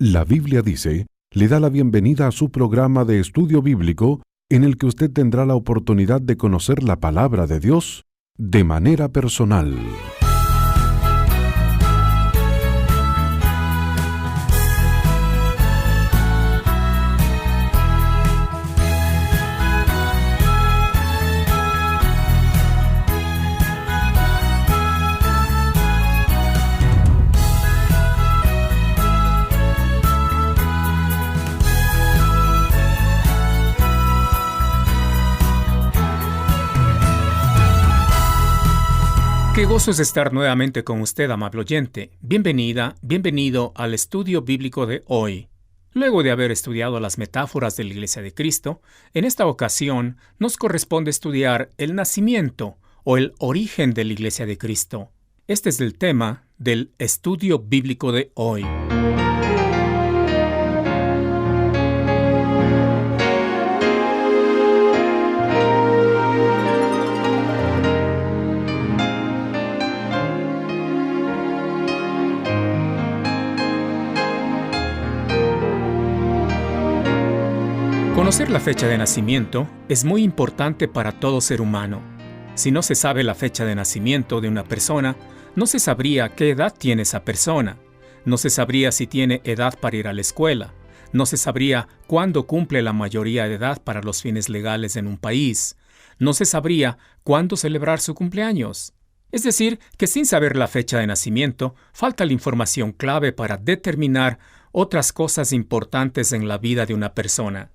La Biblia dice, le da la bienvenida a su programa de estudio bíblico en el que usted tendrá la oportunidad de conocer la palabra de Dios de manera personal. Qué gozo es estar nuevamente con usted, amable oyente. Bienvenida, bienvenido al estudio bíblico de hoy. Luego de haber estudiado las metáforas de la Iglesia de Cristo, en esta ocasión nos corresponde estudiar el nacimiento o el origen de la Iglesia de Cristo. Este es el tema del estudio bíblico de hoy. Conocer la fecha de nacimiento es muy importante para todo ser humano. Si no se sabe la fecha de nacimiento de una persona, no se sabría qué edad tiene esa persona. No se sabría si tiene edad para ir a la escuela. No se sabría cuándo cumple la mayoría de edad para los fines legales en un país. No se sabría cuándo celebrar su cumpleaños. Es decir, que sin saber la fecha de nacimiento, falta la información clave para determinar otras cosas importantes en la vida de una persona.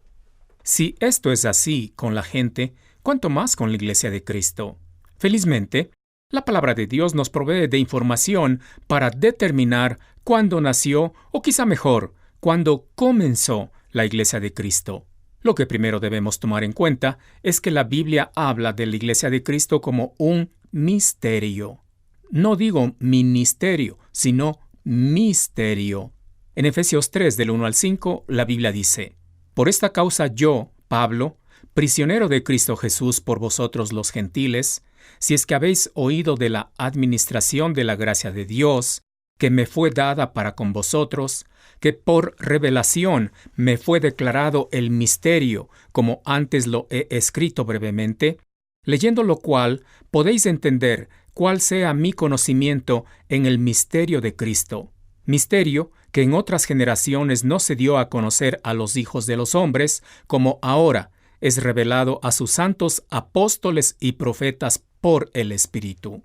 Si esto es así con la gente, ¿cuánto más con la Iglesia de Cristo? Felizmente, la palabra de Dios nos provee de información para determinar cuándo nació, o quizá mejor, cuándo comenzó la Iglesia de Cristo. Lo que primero debemos tomar en cuenta es que la Biblia habla de la Iglesia de Cristo como un misterio. No digo ministerio, sino misterio. En Efesios 3, del 1 al 5, la Biblia dice: Por esta causa yo, Pablo, prisionero de Cristo Jesús por vosotros los gentiles, si es que habéis oído de la administración de la gracia de Dios, que me fue dada para con vosotros, que por revelación me fue declarado el misterio, como antes lo he escrito brevemente, leyendo lo cual podéis entender cuál sea mi conocimiento en el misterio de Cristo. Misterio que en otras generaciones no se dio a conocer a los hijos de los hombres, como ahora es revelado a sus santos apóstoles y profetas por el Espíritu.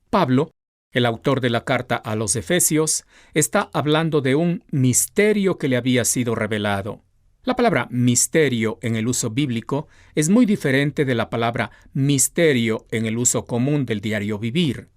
Pablo, el autor de la carta a los Efesios, está hablando de un misterio que le había sido revelado. La palabra misterio en el uso bíblico es muy diferente de la palabra misterio en el uso común del diario vivir.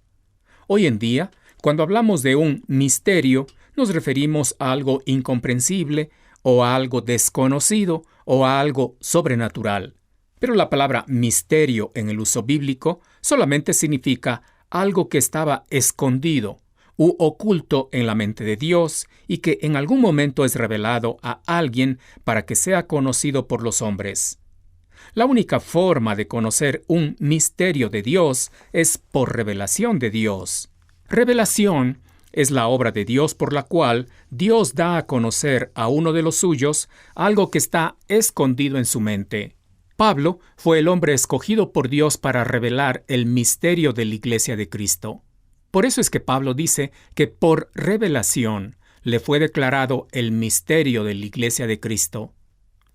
Hoy en día, cuando hablamos de un misterio, nos referimos a algo incomprensible, o a algo desconocido, o a algo sobrenatural. Pero la palabra misterio en el uso bíblico solamente significa algo que estaba escondido u oculto en la mente de Dios y que en algún momento es revelado a alguien para que sea conocido por los hombres. La única forma de conocer un misterio de Dios es por revelación de Dios. Revelación es la obra de Dios por la cual Dios da a conocer a uno de los suyos algo que está escondido en su mente. Pablo fue el hombre escogido por Dios para revelar el misterio de la Iglesia de Cristo. Por eso es que Pablo dice que por revelación le fue declarado el misterio de la Iglesia de Cristo.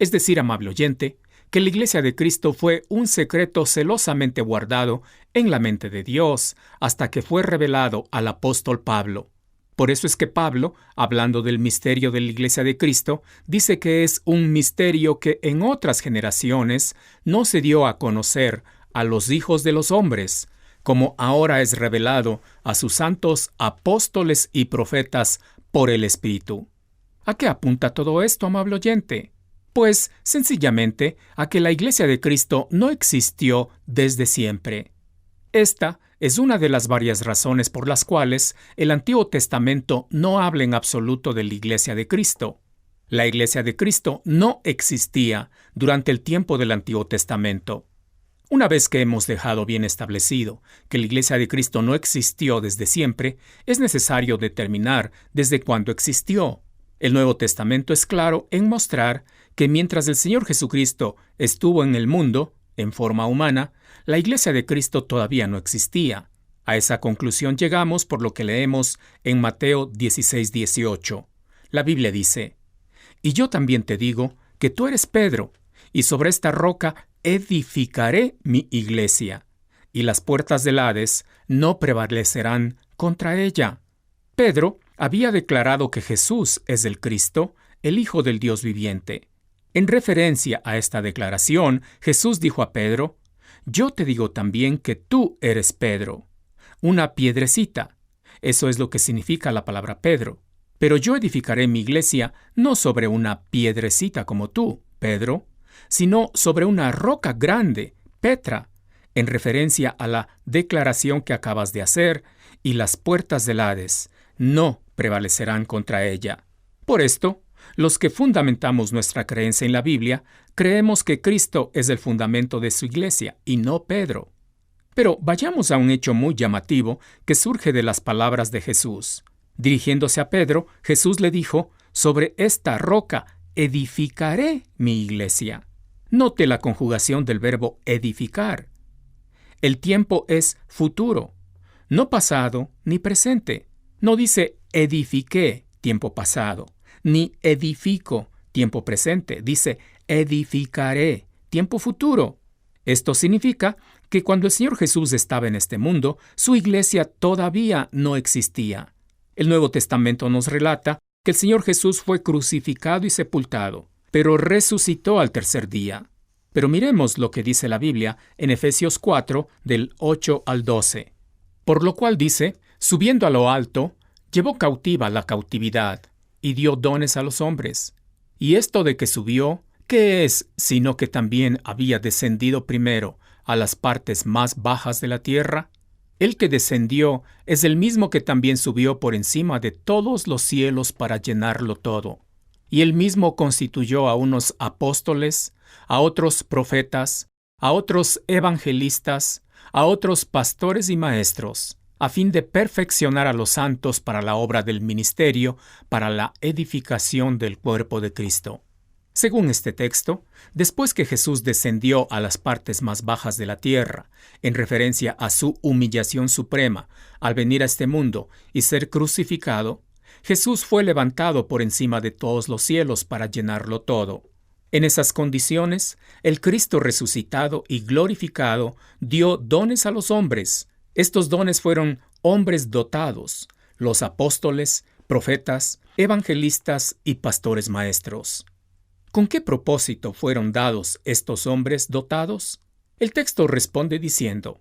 Es decir, amable oyente, que la Iglesia de Cristo fue un secreto celosamente guardado en la mente de Dios hasta que fue revelado al apóstol Pablo. Por eso es que Pablo, hablando del misterio de la Iglesia de Cristo, dice que es un misterio que en otras generaciones no se dio a conocer a los hijos de los hombres, como ahora es revelado a sus santos apóstoles y profetas por el Espíritu. ¿A qué apunta todo esto, amable oyente? Pues, sencillamente, a que la Iglesia de Cristo no existió desde siempre. Esta es una de las varias razones por las cuales el Antiguo Testamento no habla en absoluto de la Iglesia de Cristo. La Iglesia de Cristo no existía durante el tiempo del Antiguo Testamento. Una vez que hemos dejado bien establecido que la Iglesia de Cristo no existió desde siempre, es necesario determinar desde cuándo existió. El Nuevo Testamento es claro en mostrar que mientras el Señor Jesucristo estuvo en el mundo, en forma humana, la Iglesia de Cristo todavía no existía. A esa conclusión llegamos por lo que leemos en Mateo 16:18. La Biblia dice: «Y yo también te digo que tú eres Pedro, y sobre esta roca edificaré mi iglesia, y las puertas del Hades no prevalecerán contra ella». Pedro había declarado que Jesús es el Cristo, el Hijo del Dios viviente. En referencia a esta declaración, Jesús dijo a Pedro: «Yo te digo también que tú eres Pedro, una piedrecita». Eso es lo que significa la palabra Pedro. «Pero yo edificaré mi iglesia no sobre una piedrecita como tú, Pedro, sino sobre una roca grande, Petra», en referencia a la declaración que acabas de hacer, «y las puertas del Hades no prevalecerán contra ella». Por esto, los que fundamentamos nuestra creencia en la Biblia, creemos que Cristo es el fundamento de su iglesia y no Pedro. Pero vayamos a un hecho muy llamativo que surge de las palabras de Jesús. Dirigiéndose a Pedro, Jesús le dijo: «Sobre esta roca edificaré mi iglesia». Note la conjugación del verbo edificar. El tiempo es futuro, no pasado ni presente. No dice edifiqué, tiempo pasado, ni edifico, tiempo presente. Dice edificaré, tiempo futuro. Esto significa que cuando el Señor Jesús estaba en este mundo, su iglesia todavía no existía. El Nuevo Testamento nos relata que el Señor Jesús fue crucificado y sepultado, pero resucitó al tercer día. Pero miremos lo que dice la Biblia en Efesios 4, del 8 al 12. Por lo cual dice: «Subiendo a lo alto, llevó cautiva la cautividad, y dio dones a los hombres. Y esto de que subió, ¿qué es sino que también había descendido primero a las partes más bajas de la tierra? El que descendió es el mismo que también subió por encima de todos los cielos para llenarlo todo. Y él mismo constituyó a unos apóstoles, a otros profetas, a otros evangelistas, a otros pastores y maestros, a fin de perfeccionar a los santos para la obra del ministerio, para la edificación del cuerpo de Cristo». Según este texto, después que Jesús descendió a las partes más bajas de la tierra, en referencia a su humillación suprema al venir a este mundo y ser crucificado, Jesús fue levantado por encima de todos los cielos para llenarlo todo. En esas condiciones, el Cristo resucitado y glorificado dio dones a los hombres. Estos dones fueron hombres dotados, los apóstoles, profetas, evangelistas y pastores maestros. ¿Con qué propósito fueron dados estos hombres dotados? El texto responde diciendo: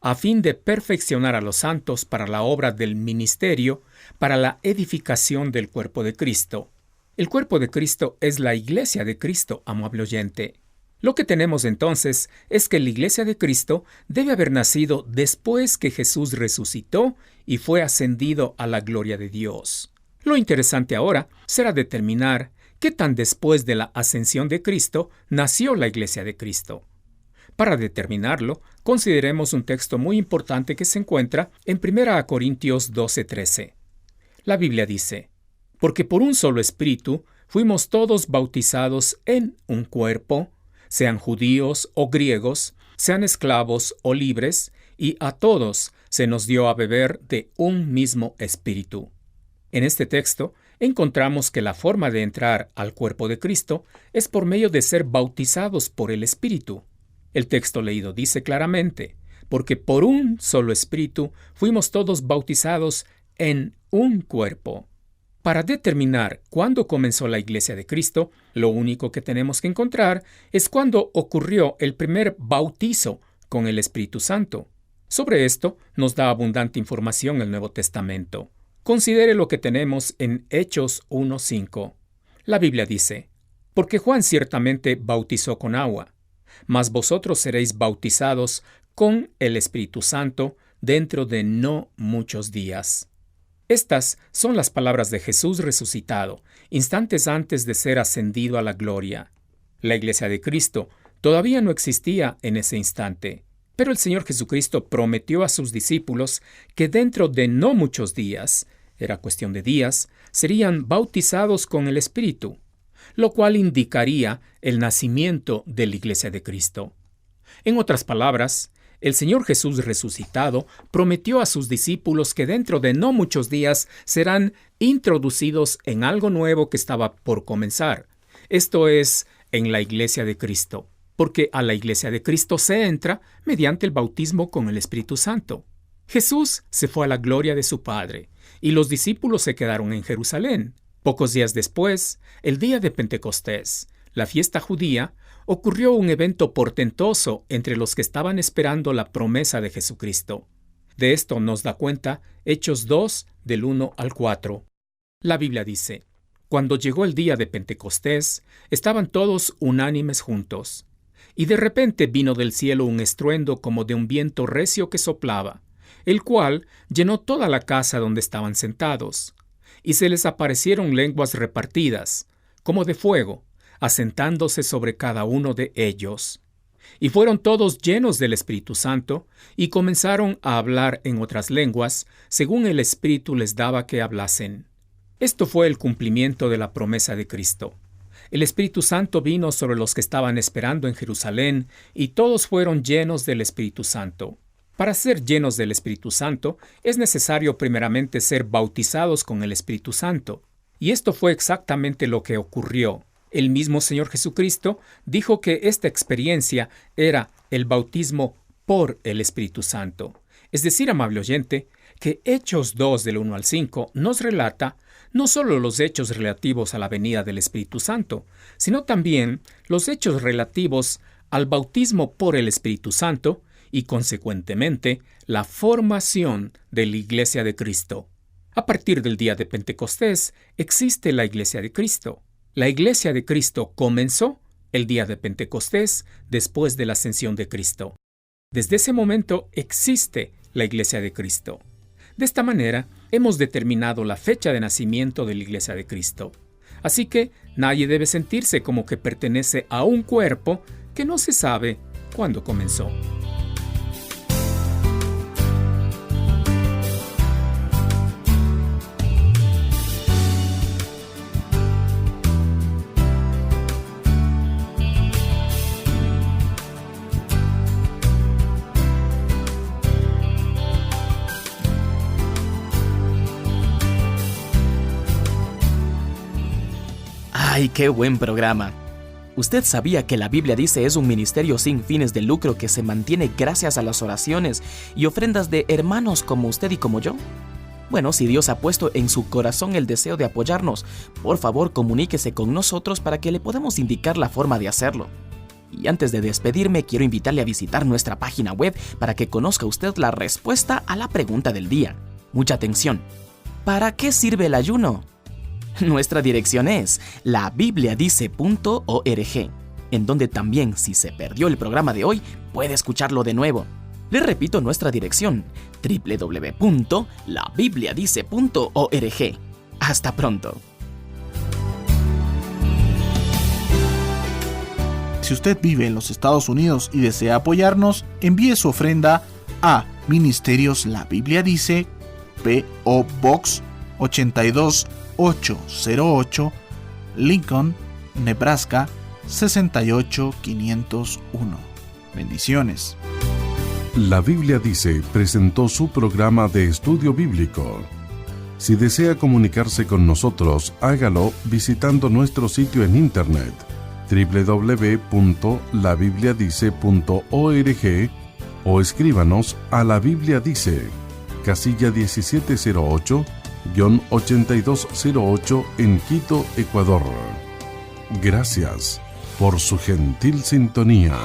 «a fin de perfeccionar a los santos para la obra del ministerio, para la edificación del cuerpo de Cristo». El cuerpo de Cristo es la iglesia de Cristo, amable oyente. Lo que tenemos entonces es que la iglesia de Cristo debe haber nacido después que Jesús resucitó y fue ascendido a la gloria de Dios. Lo interesante ahora será determinar qué tan después de la ascensión de Cristo nació la iglesia de Cristo. Para determinarlo, consideremos un texto muy importante que se encuentra en 1 Corintios 12:13. La Biblia dice: «Porque por un solo espíritu fuimos todos bautizados en un cuerpo, sean judíos o griegos, sean esclavos o libres, y a todos se nos dio a beber de un mismo espíritu». En este texto encontramos que la forma de entrar al cuerpo de Cristo es por medio de ser bautizados por el Espíritu. El texto leído dice claramente: «Porque por un solo Espíritu fuimos todos bautizados en un cuerpo». Para determinar cuándo comenzó la Iglesia de Cristo, lo único que tenemos que encontrar es cuándo ocurrió el primer bautizo con el Espíritu Santo. Sobre esto nos da abundante información el Nuevo Testamento. Considere lo que tenemos en Hechos 1:5. La Biblia dice: «Porque Juan ciertamente bautizó con agua, mas vosotros seréis bautizados con el Espíritu Santo dentro de no muchos días». Estas son las palabras de Jesús resucitado, instantes antes de ser ascendido a la gloria. La Iglesia de Cristo todavía no existía en ese instante, pero el Señor Jesucristo prometió a sus discípulos que dentro de no muchos días era cuestión de días, serían bautizados con el Espíritu, lo cual indicaría el nacimiento de la Iglesia de Cristo. En otras palabras, el Señor Jesús resucitado prometió a sus discípulos que dentro de no muchos días serán introducidos en algo nuevo que estaba por comenzar. Esto es, en la Iglesia de Cristo, porque a la Iglesia de Cristo se entra mediante el bautismo con el Espíritu Santo. Jesús se fue a la gloria de su Padre, y los discípulos se quedaron en Jerusalén. Pocos días después, el día de Pentecostés, la fiesta judía, ocurrió un evento portentoso entre los que estaban esperando la promesa de Jesucristo. De esto nos da cuenta Hechos 2, del 1 al 4. La Biblia dice: cuando llegó el día de Pentecostés, estaban todos unánimes juntos. Y de repente vino del cielo un estruendo como de un viento recio que soplaba, el cual llenó toda la casa donde estaban sentados. Y se les aparecieron lenguas repartidas, como de fuego, asentándose sobre cada uno de ellos. Y fueron todos llenos del Espíritu Santo, y comenzaron a hablar en otras lenguas, según el Espíritu les daba que hablasen. Esto fue el cumplimiento de la promesa de Cristo. El Espíritu Santo vino sobre los que estaban esperando en Jerusalén, y todos fueron llenos del Espíritu Santo. Para ser llenos del Espíritu Santo, es necesario primeramente ser bautizados con el Espíritu Santo. Y esto fue exactamente lo que ocurrió. El mismo Señor Jesucristo dijo que esta experiencia era el bautismo por el Espíritu Santo. Es decir, amable oyente, que Hechos 2 del 1 al 5 nos relata no solo los hechos relativos a la venida del Espíritu Santo, sino también los hechos relativos al bautismo por el Espíritu Santo y, consecuentemente, la formación de la Iglesia de Cristo. A partir del día de Pentecostés existe la Iglesia de Cristo. La Iglesia de Cristo comenzó el día de Pentecostés después de la ascensión de Cristo. Desde ese momento existe la Iglesia de Cristo. De esta manera, hemos determinado la fecha de nacimiento de la Iglesia de Cristo. Así que nadie debe sentirse como que pertenece a un cuerpo que no se sabe cuándo comenzó. ¡Ay, qué buen programa! ¿Usted sabía que la Biblia dice es un ministerio sin fines de lucro que se mantiene gracias a las oraciones y ofrendas de hermanos como usted y como yo? Bueno, si Dios ha puesto en su corazón el deseo de apoyarnos, por favor comuníquese con nosotros para que le podamos indicar la forma de hacerlo. Y antes de despedirme, quiero invitarle a visitar nuestra página web para que conozca usted la respuesta a la pregunta del día. Mucha atención. ¿Para qué sirve el ayuno? Nuestra dirección es labibliadice.org, en donde también, si se perdió el programa de hoy, puede escucharlo de nuevo. Le repito nuestra dirección, www.labibliadice.org. Hasta pronto. Si usted vive en los Estados Unidos y desea apoyarnos, envíe su ofrenda a Ministerios La Biblia Dice, P.O. Box 82808, Lincoln, Nebraska 68501. Bendiciones. La Biblia Dice presentó su programa de estudio bíblico. Si desea comunicarse con nosotros, hágalo visitando nuestro sitio en internet www.labibliadice.org o escríbanos a La Biblia Dice, casilla 1708-8208 en Quito, Ecuador. Gracias por su gentil sintonía.